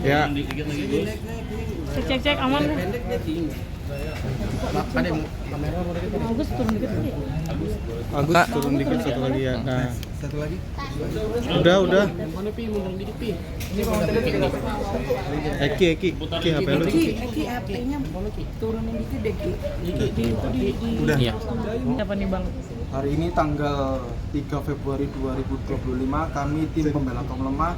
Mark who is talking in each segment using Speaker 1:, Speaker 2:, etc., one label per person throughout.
Speaker 1: Ya.
Speaker 2: Cek aman kan?
Speaker 3: Ada yang kamera mau dikit?
Speaker 2: Agus turun dikit lagi.
Speaker 1: Agus turun dikit satu lagi ya. Nah,
Speaker 3: Satu lagi.
Speaker 1: udah.
Speaker 3: Mana pi mundur dikit pi. Ini mau
Speaker 1: Eki HP lu.
Speaker 4: Eki HP-nya turunin dikit deh Ki.
Speaker 1: Udah.
Speaker 3: Iya.
Speaker 2: Siapa nih Bang?
Speaker 5: Hari ini tanggal 3 Februari 2025 kami tim pembela kaum lemah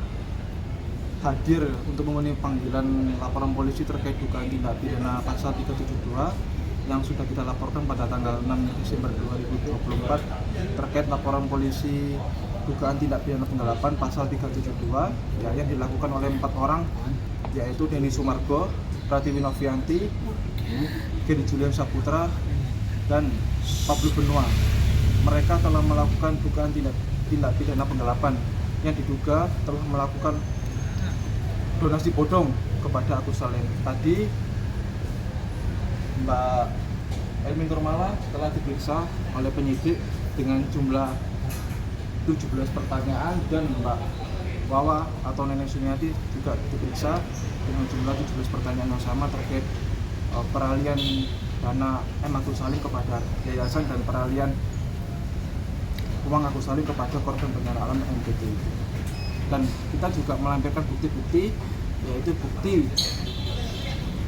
Speaker 5: hadir untuk memenuhi panggilan laporan polisi terkait dugaan tindak pidana pasal 372 yang sudah kita laporkan pada tanggal 6 Desember 2024 terkait laporan polisi dugaan tindak pidana penggelapan pasal 372 yang dilakukan oleh 4 orang, yaitu Denny Sumargo, Pratiwi Novianti, Geri Julian Saputra, dan Pablo Benua. Mereka telah melakukan dugaan tindak pidana penggelapan yang diduga telah melakukan donasi bodong kepada Agus Salim. Tadi Mbak Elmi Nurmala telah diperiksa oleh penyidik dengan jumlah 17 pertanyaan dan Mbak Wawa atau Nenek Sumiati juga diperiksa dengan jumlah 17 pertanyaan yang sama terkait peralihan dana Agus Salim kepada yayasan dan peralihan uang Agus Salim kepada korban bencana alam NTT. Dan kita juga melampirkan bukti-bukti, yaitu bukti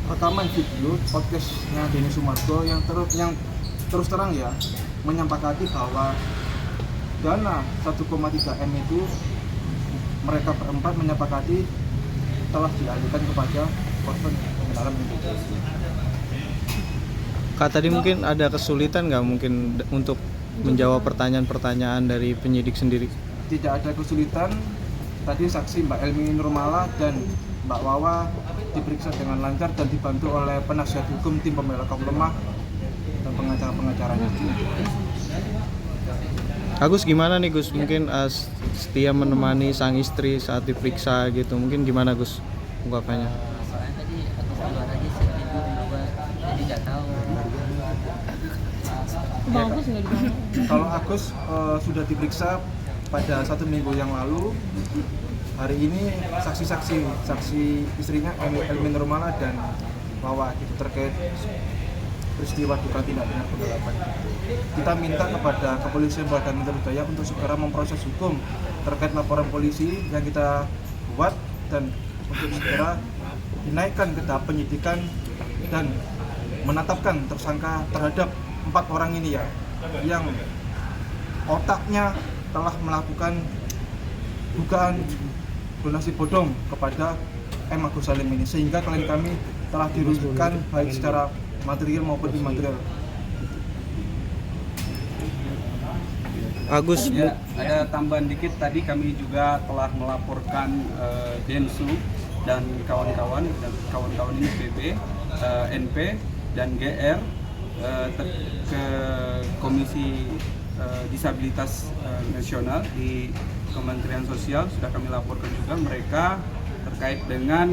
Speaker 5: rekaman video podcastnya Denny Sumargo yang terus terang ya menyepakati bahwa dana 1,3 M itu mereka berempat menyepakati telah dialihkan kepada korban bencana alam NTT.
Speaker 1: Kak, tadi mungkin ada kesulitan nggak mungkin untuk menjawab pertanyaan-pertanyaan dari penyidik sendiri?
Speaker 5: Tidak ada kesulitan. Tadi saksi Mbak Elmi Nurmala dan Mbak Wawa diperiksa dengan lancar dan dibantu oleh penasihat hukum tim pembela kaum lemah dan pengacara-pengacaranya.
Speaker 1: Agus gimana nih Gus? Mungkin setia menemani sang istri saat diperiksa gitu. Mungkin gimana Gus ungkapannya?
Speaker 4: Soalnya tadi aku keluar aja sih tidur di luar, jadi nggak tahu.
Speaker 2: Bang Agus nggak dibangun.
Speaker 5: Kalau Agus sudah diperiksa pada 1 minggu yang lalu. Hari ini saksi istrinya Elmi Nurmala dan Wawa gitu terkait peristiwa dugaan tindak pidana penggelapan. Kita minta kepada Kepolisian Polda Metro Jaya untuk segera memproses hukum terkait laporan polisi yang kita buat dan untuk segera dinaikkan ke tahap penyidikan dan menetapkan tersangka terhadap 4 orang ini ya, yang otaknya telah melakukan dugaan donasi bodong kepada Agus Salim ini, sehingga klien kami telah dirugikan baik secara material maupun imaterial.
Speaker 1: Agus,
Speaker 6: Ya, ada tambahan dikit, tadi kami juga telah melaporkan Densu dan kawan-kawan ini PB, NP dan GR ke Komisi Disabilitas Nasional di Kementerian Sosial. Sudah kami laporkan juga mereka terkait dengan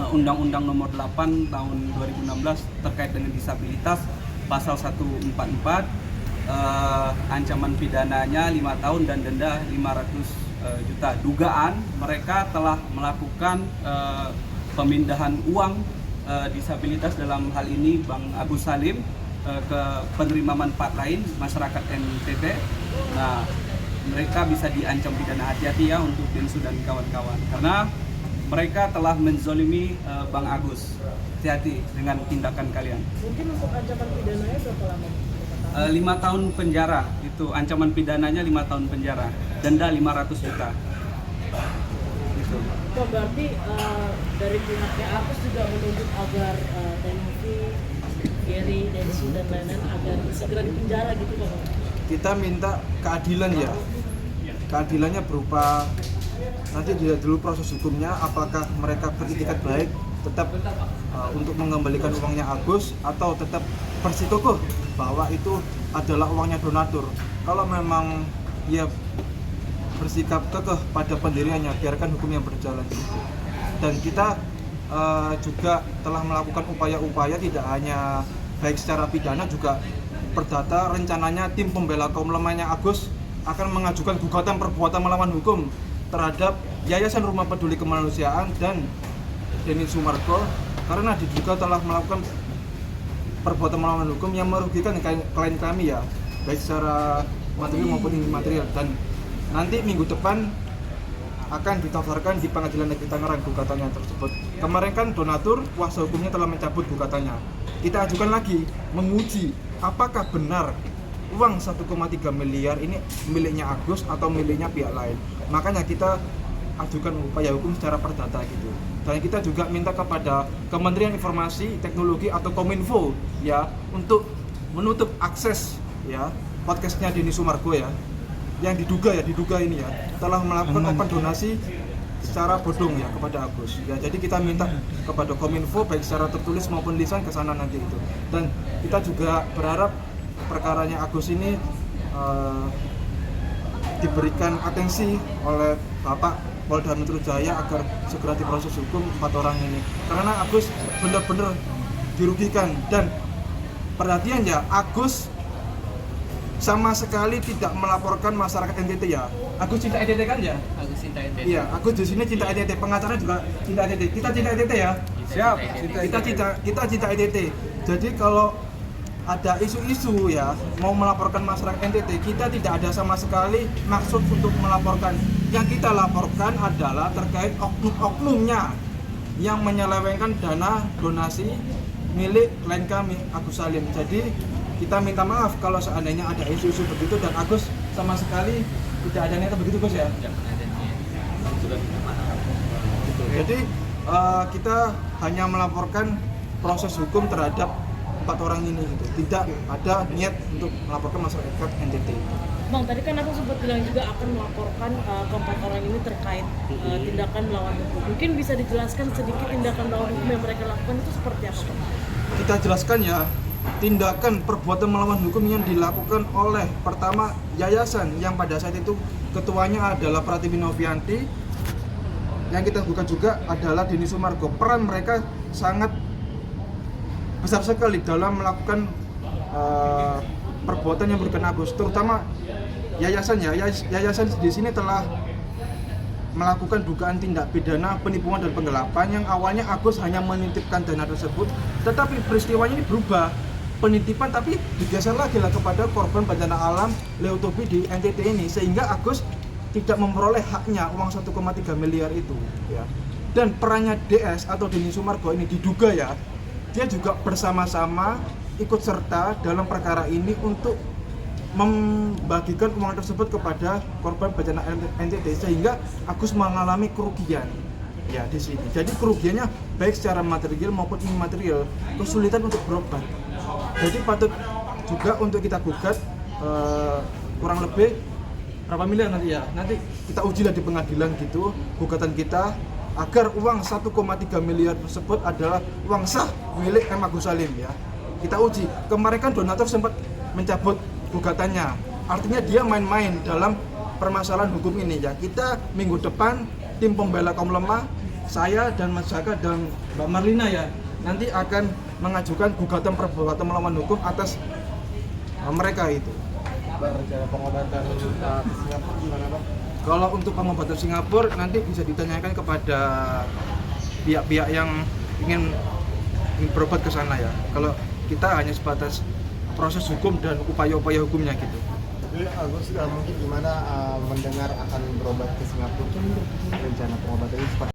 Speaker 6: Undang-Undang Nomor 8 Tahun 2016 terkait dengan disabilitas pasal 144, ancaman pidananya 5 tahun dan denda 500 juta. Dugaan mereka telah melakukan pemindahan uang disabilitas, dalam hal ini Bang Agus Salim, ke penerima manfaat lain masyarakat NTT. Nah, mereka bisa diancam pidana. Hati-hati ya untuk Densu dan kawan-kawan, karena mereka telah menzolimi Bang Agus. Hati-hati dengan tindakan kalian.
Speaker 2: Mungkin untuk ancaman pidananya berapa lama?
Speaker 6: 5 tahun penjara, itu ancaman pidananya 5 tahun penjara, denda 500 juta. Gitu.
Speaker 2: Oh, berarti dari pihaknya Agus juga menuntut agar Tenovi, Geri, Densu dan lain-lain agar segera dipenjara gitu Bang?
Speaker 5: Kita minta keadilan ya. Keadilannya berupa nanti dilihat dulu proses hukumnya, apakah mereka beritikat baik tetap untuk mengembalikan uangnya Agus atau tetap bersikukuh bahwa itu adalah uangnya donatur. Kalau memang ya bersikap kekeh pada pendiriannya, biarkan hukum yang berjalan gitu. Dan kita juga telah melakukan upaya-upaya tidak hanya baik secara pidana, juga perdata. Rencananya tim pembela kaum lemahnya Agus akan mengajukan gugatan perbuatan melawan hukum terhadap Yayasan Rumah Peduli Kemanusiaan dan Denny Sumargo karena diduga telah melakukan perbuatan melawan hukum yang merugikan klien kami ya, baik secara material maupun imaterial. Dan nanti minggu depan akan didaftarkan di Pengadilan Negeri Tangerang gugatannya tersebut. Kemarin kan donatur kuasa hukumnya telah mencabut gugatannya. Kita ajukan lagi menguji apakah benar uang 1,3 miliar ini miliknya Agus atau miliknya pihak lain. Makanya kita ajukan upaya hukum secara perdata gitu. Dan kita juga minta kepada Kementerian Informasi Teknologi atau Kominfo ya untuk menutup akses ya podcastnya Denny Sumargo ya, yang diduga ini ya telah melakukan open donasi secara bodong ya kepada Agus ya. Jadi kita minta kepada Kominfo baik secara tertulis maupun lisan ke sana nanti itu. Dan kita juga berharap perkaranya Agus ini diberikan atensi oleh Bapak Polda Metro Jaya agar segera diproses hukum 4 orang ini, karena Agus benar-benar dirugikan. Dan perhatian ya, Agus sama sekali tidak melaporkan masyarakat NTT ya. Agus cinta NTT kan ya?
Speaker 4: Agus cinta NTT.
Speaker 5: Iya, Agus di sini cinta NTT, pengacara juga cinta NTT. Kita cinta NTT ya.
Speaker 6: Siap.
Speaker 5: Kita cinta NTT. Jadi kalau ada isu-isu ya mau melaporkan masyarakat NTT, kita tidak ada sama sekali maksud untuk melaporkan. Yang kita laporkan adalah terkait oknum-oknumnya yang menyelewengkan dana donasi milik klien kami Agus Salim. Jadi kita minta maaf kalau seandainya ada isu-isu begitu, dan Agus sama sekali tidak ada niatan begitu Gus ya. Jadi kita hanya melaporkan proses hukum terhadap 4 orang ini gitu. Tidak ada niat untuk melaporkan masyarakat NTT.
Speaker 2: Bang, tadi kan aku sempat bilang juga akan melaporkan keempat orang ini terkait tindakan melawan hukum. Mungkin bisa dijelaskan sedikit tindakan melawan hukum yang mereka lakukan itu seperti apa, Bang?
Speaker 5: Kita jelaskan ya, tindakan perbuatan melawan hukum yang dilakukan oleh pertama yayasan yang pada saat itu ketuanya adalah Pratiwi Novianti, yang kita bukan juga adalah Denny Sumargo. Peran mereka sangat besar sekali dalam melakukan perbuatan yang merugikan Agus, terutama yayasan ya. Yayasan di sini telah melakukan dugaan tindak pidana penipuan dan penggelapan yang awalnya Agus hanya menitipkan dana tersebut, tetapi peristiwanya ini berubah, penitipan tapi digeser lagi lah kepada korban bencana alam Leotobi di NTT ini, sehingga Agus tidak memperoleh haknya uang 1,3 miliar itu ya. Dan perannya DS atau Denny Sumargo ini diduga ya, dia juga bersama-sama ikut serta dalam perkara ini untuk membagikan uang tersebut kepada korban bencana NTT, sehingga Agus mengalami kerugian ya di sini. Jadi kerugiannya baik secara material maupun imaterial, kesulitan untuk berobat. Jadi patut juga untuk kita gugat kurang lebih berapa miliar nanti ya. Nanti kita ujilah di pengadilan gitu gugatan kita agar uang 1,3 miliar tersebut adalah uang sah milik M. Agus Salim ya. Kita uji. Kemarin kan donatur sempat mencabut gugatannya. Artinya dia main-main dalam permasalahan hukum ini ya. Kita minggu depan tim pembela kaum lemah, saya dan Mas Jaka dan Mbak Marlina ya, nanti akan mengajukan gugatan perbuatan melawan hukum atas mereka itu.
Speaker 3: Rencana pengobatan ke Singapura gimana, Bang?
Speaker 5: Kalau untuk pengobatan Singapura nanti bisa ditanyakan kepada pihak-pihak yang ingin berobat ke sana ya. Kalau kita hanya sebatas proses hukum dan upaya-upaya hukumnya gitu.
Speaker 3: Jadi Agus mungkin gimana mendengar akan berobat ke Singapura, rencana pengobatannya seperti